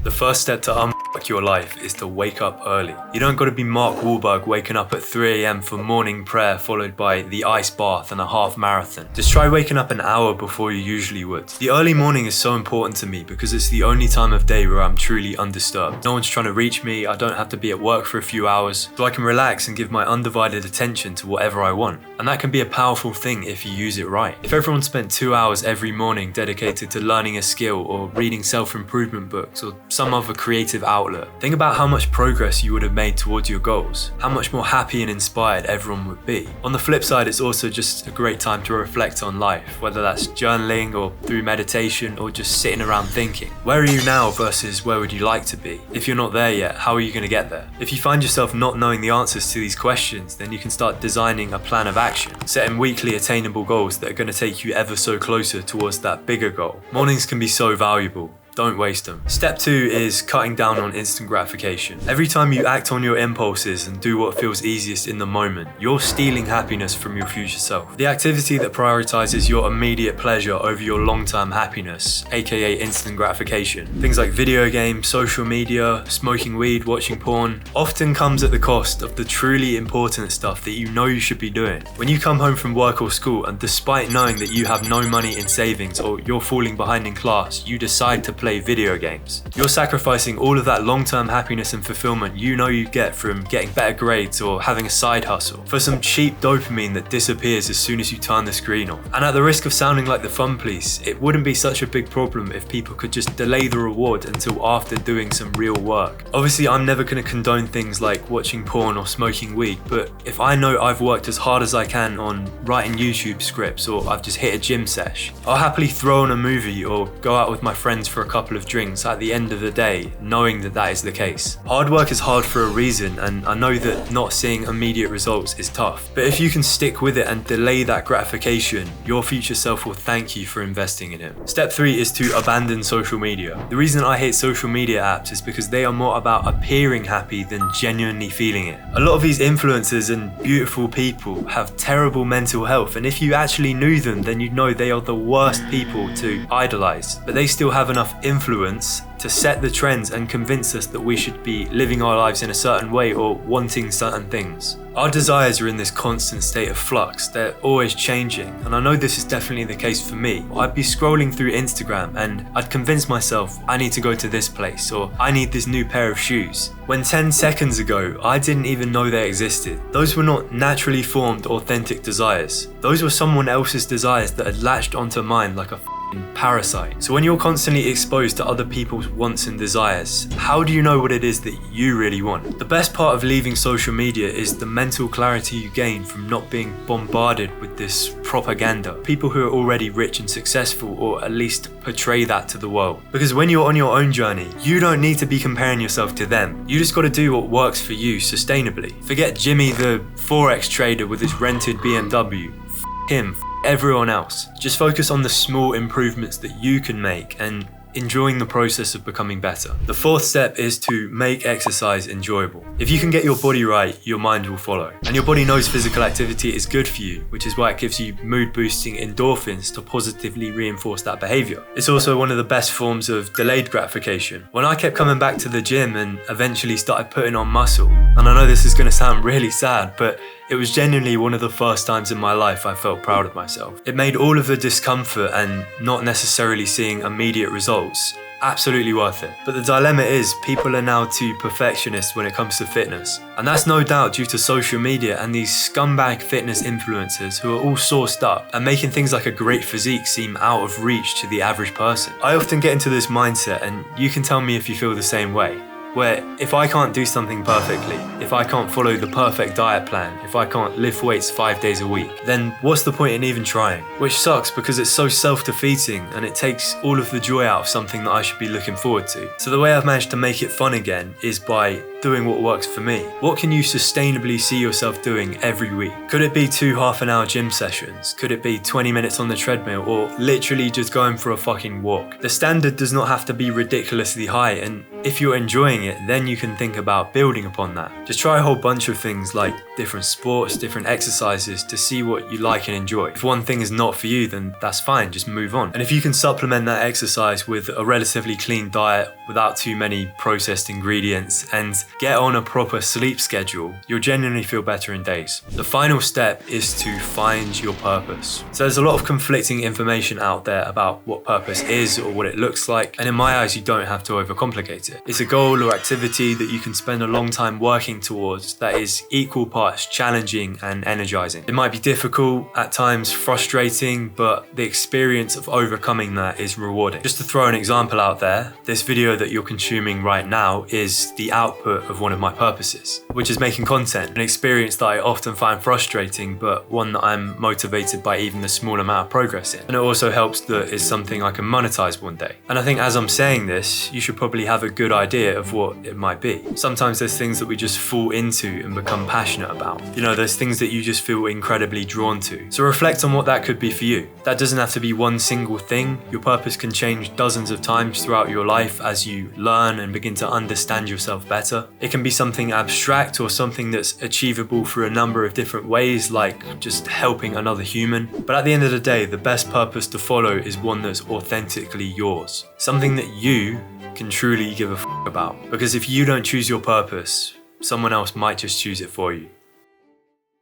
The first step to unfuck your life is to wake up early. You don't gotta be Mark Wahlberg waking up at 3 AM for morning prayer followed by the ice bath and a half marathon. Just try waking up an hour before you usually would. The early morning is so important to me because it's the only time of day where I'm truly undisturbed. No one's trying to reach me, I don't have to be at work for a few hours, so I can relax and give my undivided attention to whatever I want. And that can be a powerful thing if you use it right. If everyone spent 2 hours every morning dedicated to learning a skill or reading self-improvement books or some other creative outlet, think about how much progress you would have made towards your goals, how much more happy and inspired everyone would be. On the flip side, it's also just a great time to reflect on life, whether that's journaling or through meditation or just sitting around thinking. Where are you now versus where would you like to be? If you're not there yet, how are you going to get there? If you find yourself not knowing the answers to these questions, then you can start designing a plan of action, setting weekly attainable goals that are going to take you ever so closer towards that bigger goal. Mornings can be so valuable. Don't waste them. Step 2 is cutting down on instant gratification. Every time you act on your impulses and do what feels easiest in the moment, you're stealing happiness from your future self. The activity that prioritizes your immediate pleasure over your long-term happiness, aka instant gratification, things like video games, social media, smoking weed, watching porn, often comes at the cost of the truly important stuff that you know you should be doing. When you come home from work or school and despite knowing that you have no money in savings or you're falling behind in class, you decide to play video games. You're sacrificing all of that long-term happiness and fulfillment you know you get from getting better grades or having a side hustle for some cheap dopamine that disappears as soon as you turn the screen on. And at the risk of sounding like the fun police, it wouldn't be such a big problem if people could just delay the reward until after doing some real work. Obviously, I'm never going to condone things like watching porn or smoking weed, but if I know I've worked as hard as I can on writing YouTube scripts or I've just hit a gym sesh, I'll happily throw on a movie or go out with my friends for a couple of drinks at the end of the day, knowing that that is the case. Hard work is hard for a reason, and I know that not seeing immediate results is tough. But if you can stick with it and delay that gratification, your future self will thank you for investing in it. Step 3 is to abandon social media. The reason I hate social media apps is because they are more about appearing happy than genuinely feeling it. A lot of these influencers and beautiful people have terrible mental health, and if you actually knew them, then you'd know they are the worst people to idolize. But they still have enough influence to set the trends and convince us that we should be living our lives in a certain way or wanting certain things. Our desires are in this constant state of flux. They're always changing, and I know this is definitely the case for me. I'd be scrolling through Instagram and I'd convince myself I need to go to this place or I need this new pair of shoes, when 10 seconds ago I didn't even know they existed. Those were not naturally formed authentic desires. Those were someone else's desires that had latched onto mine like a parasite. So when you're constantly exposed to other people's wants and desires, how do you know what it is that you really want? The best part of leaving social media is the mental clarity you gain from not being bombarded with this propaganda. People who are already rich and successful, or at least portray that to the world. Because when you're on your own journey, you don't need to be comparing yourself to them. You just got to do what works for you sustainably. Forget Jimmy the Forex trader with his rented BMW. Him. Everyone else. Just focus on the small improvements that you can make and enjoying the process of becoming better. The 4th step is to make exercise enjoyable. If you can get your body right, your mind will follow. And your body knows physical activity is good for you, which is why it gives you mood boosting endorphins to positively reinforce that behavior. It's also one of the best forms of delayed gratification. When I kept coming back to the gym and eventually started putting on muscle, and I know this is going to sound really sad, but it was genuinely one of the first times in my life I felt proud of myself. It made all of the discomfort and not necessarily seeing immediate results absolutely worth it. But the dilemma is, people are now too perfectionist when it comes to fitness. And that's no doubt due to social media and these scumbag fitness influencers who are all sauced up and making things like a great physique seem out of reach to the average person. I often get into this mindset, and you can tell me if you feel the same way, where if I can't do something perfectly, if I can't follow the perfect diet plan, if I can't lift weights 5 days a week, then what's the point in even trying? Which sucks because it's so self-defeating and it takes all of the joy out of something that I should be looking forward to. So the way I've managed to make it fun again is by doing what works for me. What can you sustainably see yourself doing every week? Could it be 2 half-an-hour gym sessions? Could it be 20 minutes on the treadmill, or literally just going for a fucking walk? The standard does not have to be ridiculously high, and if you're enjoying it, then you can think about building upon that. Just try a whole bunch of things like different sports, different exercises to see what you like and enjoy. If one thing is not for you, then that's fine, just move on. And if you can supplement that exercise with a relatively clean diet without too many processed ingredients and get on a proper sleep schedule, you'll genuinely feel better in days. The final step is to find your purpose. So there's a lot of conflicting information out there about what purpose is or what it looks like, and in my eyes, you don't have to overcomplicate it. It's a goal or activity that you can spend a long time working towards that is equal parts challenging and energizing. It might be difficult, at times frustrating, but the experience of overcoming that is rewarding. Just to throw an example out there, this video that you're consuming right now is the output of one of my purposes, which is making content, an experience that I often find frustrating, but one that I'm motivated by even the small amount of progress in. And it also helps that it's something I can monetize one day. And I think as I'm saying this, you should probably have a good idea of what it might be. Sometimes there's things that we just fall into and become passionate about. You know, there's things that you just feel incredibly drawn to. So reflect on what that could be for you. That doesn't have to be one single thing. Your purpose can change dozens of times throughout your life as you learn and begin to understand yourself better. It can be something abstract or something that's achievable through a number of different ways, like just helping another human. But at the end of the day, the best purpose to follow is one that's authentically yours. Something that you can truly give a f about. Because if you don't choose your purpose, someone else might just choose it for you.